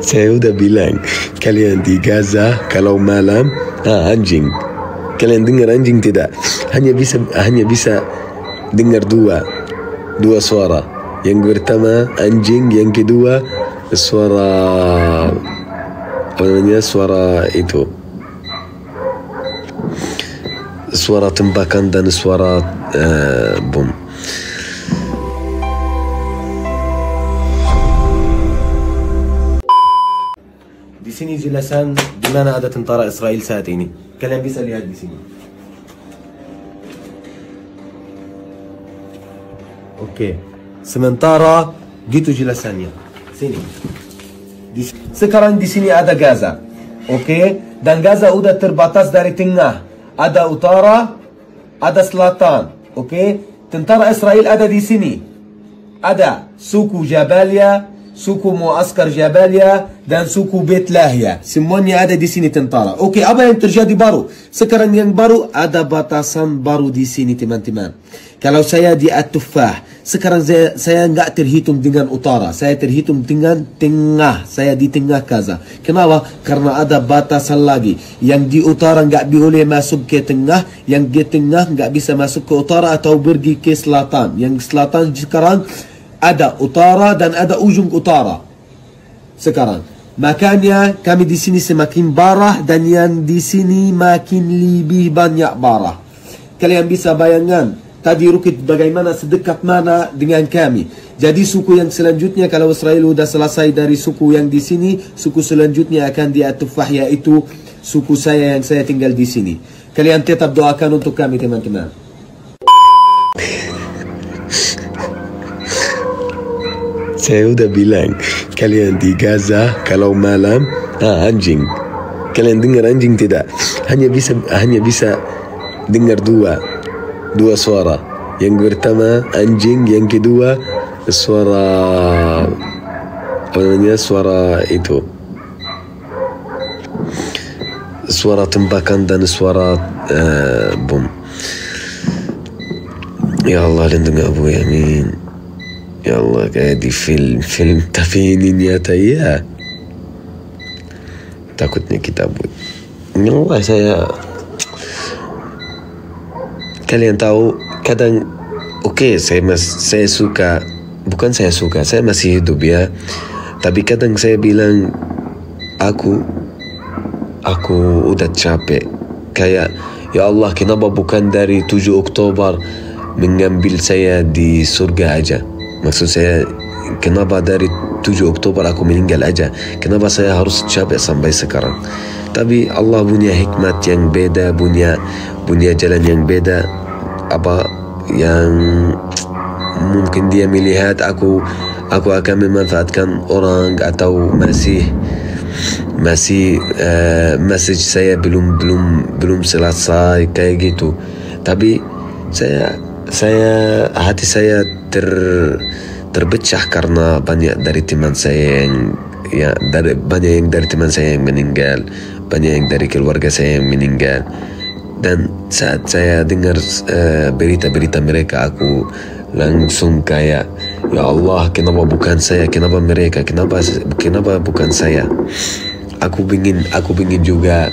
Saya udah bilang, kalian di Gaza kalau malam, anjing. Kalian dengar anjing tidak? Hanya bisa dengar dua suara. Yang pertama anjing, yang kedua suara apa namanya? Suara itu. Suara tembakan dan suara bom. Di sini jelasan di mana ada tentara Israel saat ini. Kalian bisa lihat di sini. Oke. Sementara gitu jelasannya. Sini. Sekarang di sini ada Gaza. Oke. Dan Gaza udah terbatas dari tengah. Ada utara, ada selatan. Oke. Tentara Israel ada di sini. Ada suku Jabalia, suku Muaskar Jabalia, dan suku Bet Lahia. Semuanya ada di sini tentara. Oke, apa yang terjadi baru? Sekarang yang baru ada batasan baru di sini teman-teman. Kalau saya di At-Tufah, sekarang saya nggak terhitung dengan utara. Saya terhitung dengan tengah. Saya di tengah Gaza. Kenapa? Karena ada batasan lagi. Yang di utara nggak boleh masuk ke tengah. Yang di tengah nggak bisa masuk ke utara atau pergi ke selatan. Yang selatan sekarang ada utara dan ada ujung utara. Sekarang makanya kami di sini semakin parah dan yang di sini makin lebih banyak parah. Kalian bisa bayangkan tadi Rukit bagaimana sedekat mana dengan kami. Jadi suku yang selanjutnya kalau Israel sudah selesai dari suku yang di sini, suku selanjutnya akan di At-Tufah, yaitu suku saya yang saya tinggal di sini. Kalian tetap doakan untuk kami teman-teman. Saya udah bilang, kalian di Gaza kalau malam, anjing. Kalian dengar anjing tidak? Hanya bisa dengar dua suara. Yang pertama anjing, yang kedua suara apa namanya? Suara itu. Suara tembakan dan suara bom. Ya Allah, lindungi Abu Yamin. Ya Allah, kayak di film tapi ini nyata. Takutnya kita buat. Ya Allah, kalian tahu kadang saya suka, bukan saya suka, saya masih hidup ya, tapi kadang saya bilang aku udah capek. Kayak ya Allah, kenapa bukan dari 7 Oktober mengambil saya di surga aja? Maksud saya, kenapa dari 7 Oktober aku meninggal aja? Kenapa saya harus capek sampai sekarang? Tapi Allah punya hikmat yang beda, punya jalan yang beda. Apa yang mungkin dia melihat aku akan memanfaatkan orang, atau masih message saya belum selesai kayak gitu. Tapi hati saya terpecah karena banyak dari teman saya banyak dari teman saya yang meninggal, banyak yang dari keluarga saya yang meninggal. Dan saat saya dengar berita-berita mereka, aku langsung kayak, ya Allah, kenapa bukan saya? Kenapa mereka? Kenapa bukan saya? Aku ingin juga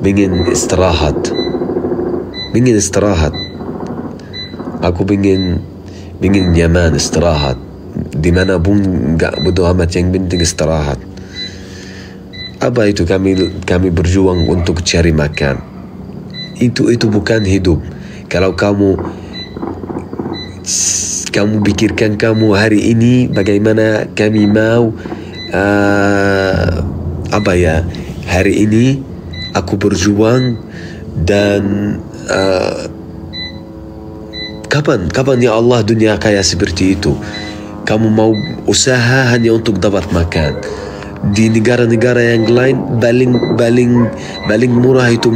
ingin istirahat. Aku ingin nyaman, istirahat. Dimanapun nggak butuh amat, yang penting istirahat. Apa itu kami berjuang untuk cari makan. Itu bukan hidup. Kalau kamu pikirkan kamu hari ini bagaimana kami mau hari ini aku berjuang dan kapan ya Allah dunia kayak seperti itu? Kamu mau usaha hanya untuk dapat makan. Di negara-negara yang lain paling murah itu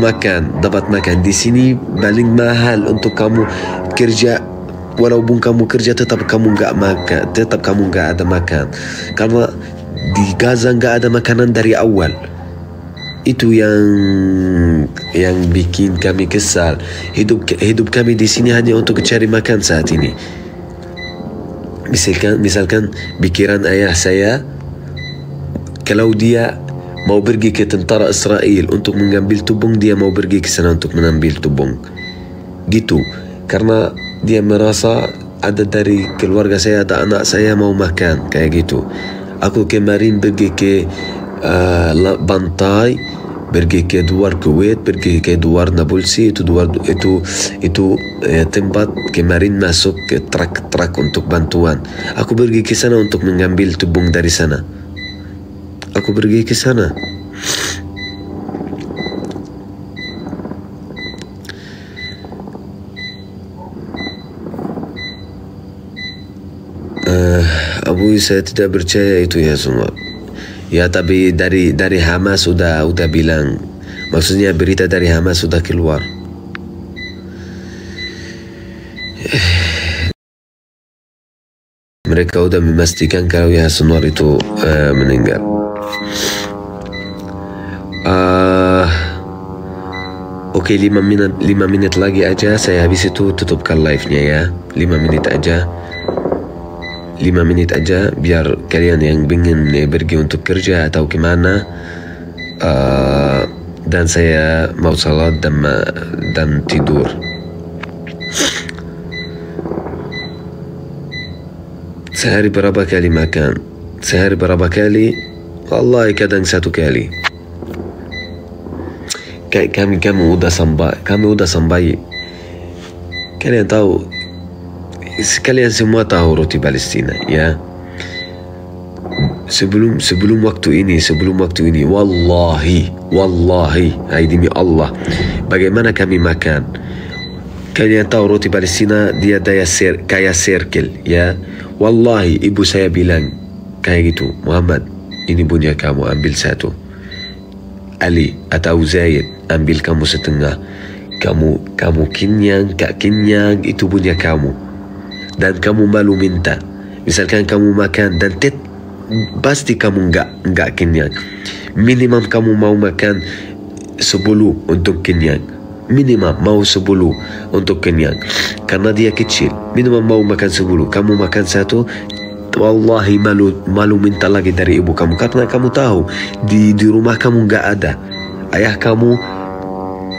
dapat makan. Di sini paling mahal untuk kamu kerja. Walaupun kamu kerja tetap kamu nggak makan, tetap kamu nggak ada makan. Karena di Gaza nggak ada makanan dari awal. Itu yang bikin kami kesal. Hidup kami di sini hanya untuk cari makan saat ini. misalkan pikiran ayah saya, kalau dia mau pergi ke tentara Israel untuk mengambil tubung, dia mau pergi ke sana untuk mengambil tubung. Gitu. Karena dia merasa ada dari keluarga saya, ada anak saya mau makan, kayak gitu. Aku kemarin pergi ke Bantai, pergi ke Duar Kuwait, pergi ke Duar Nabulsi, itu tempat kemarin masuk ke truk untuk bantuan. Aku pergi ke sana untuk mengambil tubung dari sana. Aku pergi ke sana. Abu, saya tidak percaya itu ya semua. Ya, tapi dari Hamas sudah bilang, maksudnya berita dari Hamas sudah keluar. Mereka sudah memastikan kalau ya Anwar itu meninggal. Oke, 5 menit lagi aja, saya habis itu tutupkan live-nya ya. 5 menit aja. 5 menit aja biar kalian yang ingin pergi untuk kerja atau kemana, dan saya mau salat dan tidur. Sehari berapa kali makan? Sehari berapa kali? Wallahi kadang 1 kali. Kami udah sampai. Kalian tahu, kalian semua tahu roti Palestina ya. Sebelum waktu ini, wallahi, hai demi Allah, bagaimana kami makan. Kalian tahu roti Palestina dia kayak circle ya. Wallahi ibu saya bilang kayak gitu, Muhammad, ini punya kamu, ambil 1. Ali atau Zaid, ambil kamu 1/2. Kamu kenyang, gak kenyang, itu punya kamu. Dan kamu malu minta. Misalkan kamu makan dan pasti kamu nggak kenyang. Minimum kamu mau makan 10 untuk kenyang. Minimum mau 10 untuk kenyang. Karena dia kecil. Minimum mau makan 10. Kamu makan 1, wallahi malu minta lagi dari ibu kamu. Karena kamu tahu di rumah kamu nggak ada. Ayah kamu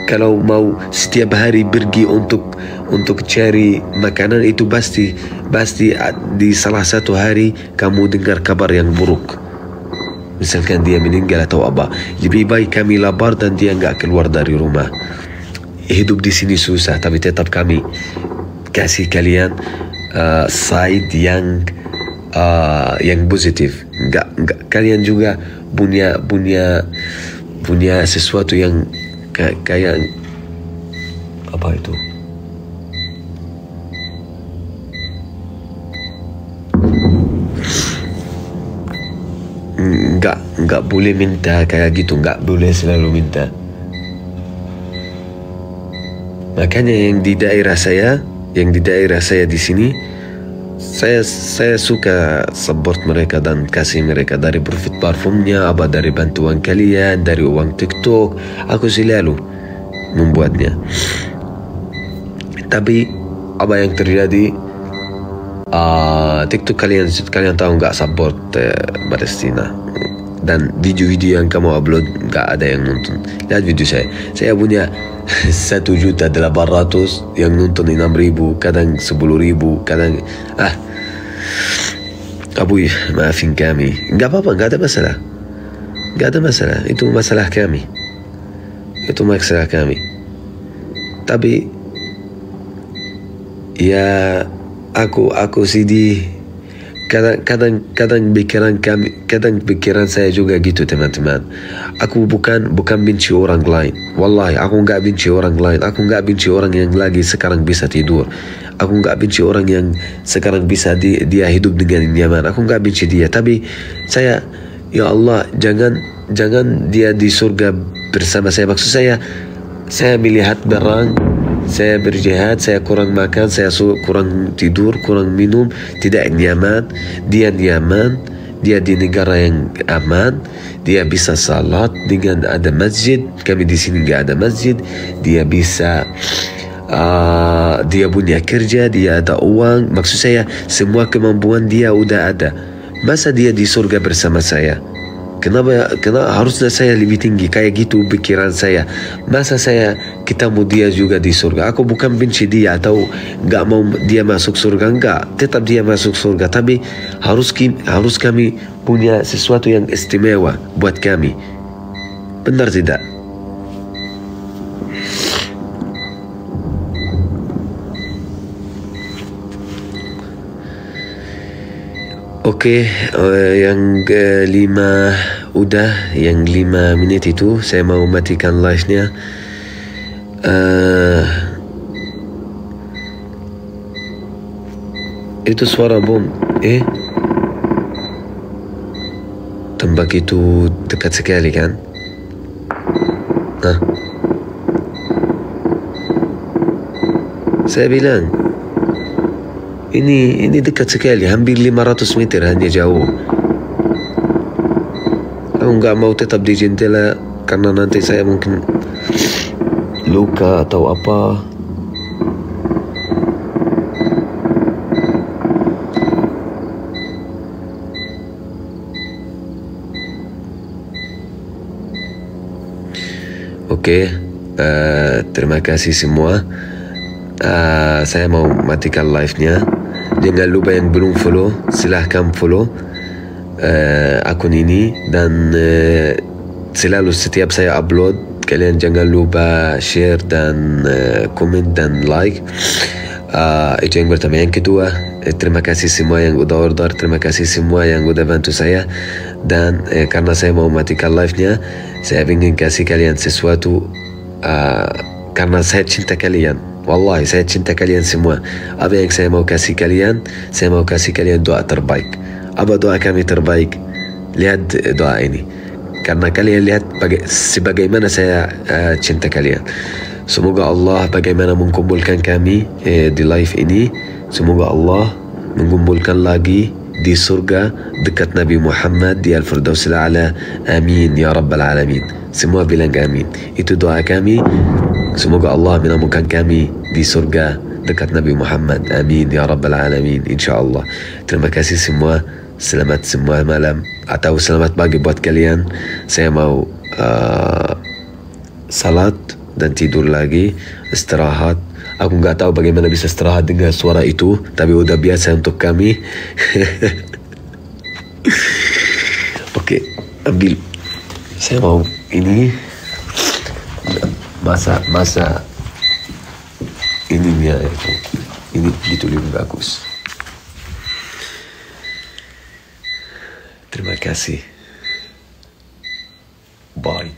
kalau mau setiap hari pergi untuk cari makanan, itu pasti di salah satu hari kamu dengar kabar yang buruk. Misalkan dia meninggal atau apa. Lebih baik kami lapar dan dia nggak keluar dari rumah. Hidup di sini susah, tapi tetap kami kasih kalian side yang positif. Nggak kalian juga punya sesuatu yang kayak apa itu? Nggak boleh minta kayak gitu, nggak boleh selalu minta. Makanya yang di daerah saya di sini, saya suka support mereka dan kasih mereka dari profit parfumnya, apa dari bantuan kalian, dari uang TikTok, aku selalu membuatnya. Tapi apa yang terjadi, TikTok kalian tahu nggak support Palestina, dan video-video yang kamu upload nggak ada yang nonton. Lihat video saya punya 1.800.000 yang nonton, 6.000, kadang 10.000, kadang Abu, maafin kami. Nggak apa-apa, nggak ada masalah, itu masalah kami, tapi ya aku sedih. Kadang pikiran saya juga gitu, teman-teman. Aku bukan benci orang lain. Wallahi aku nggak benci orang lain. Aku nggak benci orang yang lagi sekarang bisa tidur. Aku nggak benci orang yang sekarang bisa dia hidup dengan nyaman. Aku nggak benci dia. Tapi saya, ya Allah, jangan dia di surga bersama saya. Maksud saya melihat barang, saya berjihad, saya kurang makan, saya kurang tidur, kurang minum, tidak nyaman. Dia nyaman, dia di negara yang aman, dia bisa salat dengan ada masjid. Kami di sini nggak ada masjid. Dia bisa dia punya kerja, dia ada uang. Maksud saya semua kemampuan dia udah ada. Masa dia di surga bersama saya? Kenapa harusnya saya lebih tinggi? Kayak gitu pikiran saya. Masa saya ketemu dia juga di surga? Aku bukan benci dia atau nggak mau dia masuk surga, enggak. Tetap dia masuk surga. Tapi harus kami punya sesuatu yang istimewa buat kami. Benar tidak? Oke, yang kelima udah, yang 5 menit itu saya mau matikan live-nya. Itu suara bom. Tembak itu dekat sekali kan? Saya bilang ini dekat sekali, hampir 500 meter hanya jauh. Aku nggak mau tetap di jendela karena nanti saya mungkin luka atau apa. Oke, terima kasih semua. Saya mau matikan live-nya. Jangan lupa yang belum follow, silahkan follow akun ini. Dan selalu setiap saya upload, kalian jangan lupa share dan komen dan like. Itu yang pertama. Yang kedua, terima kasih semua yang udah order, terima kasih semua yang udah bantu saya. Dan karena saya mau matikan live-nya, saya ingin kasih kalian sesuatu karena saya cinta kalian. Wallahi saya cinta kalian semua. Apa yang saya mau kasih kalian? Saya mau kasih kalian doa terbaik. Apa doa kami terbaik? Lihat doa ini. Karena kalian lihat sebagaimana saya cinta kalian. Semoga Allah bagaimana mengumpulkan kami di live ini. Semoga Allah mengumpulkan lagi di surga dekat Nabi Muhammad di Al-Firdausil A'la. Amin ya Rabbal Alamin. Semua bilang amin. Itu doa kami. Semoga Allah menemukan kami di surga dekat Nabi Muhammad. Amin ya Rabbal Alamin, insyaAllah. Terima kasih semua. Selamat semua malam atau selamat pagi buat kalian. Saya mau salat dan tidur lagi, istirahat. Aku nggak tahu bagaimana bisa istirahat dengan suara itu, tapi udah biasa untuk kami. Oke, ambil. Saya mau ini masa ininya itu. Ini gitu lebih bagus. Terima kasih. Bye.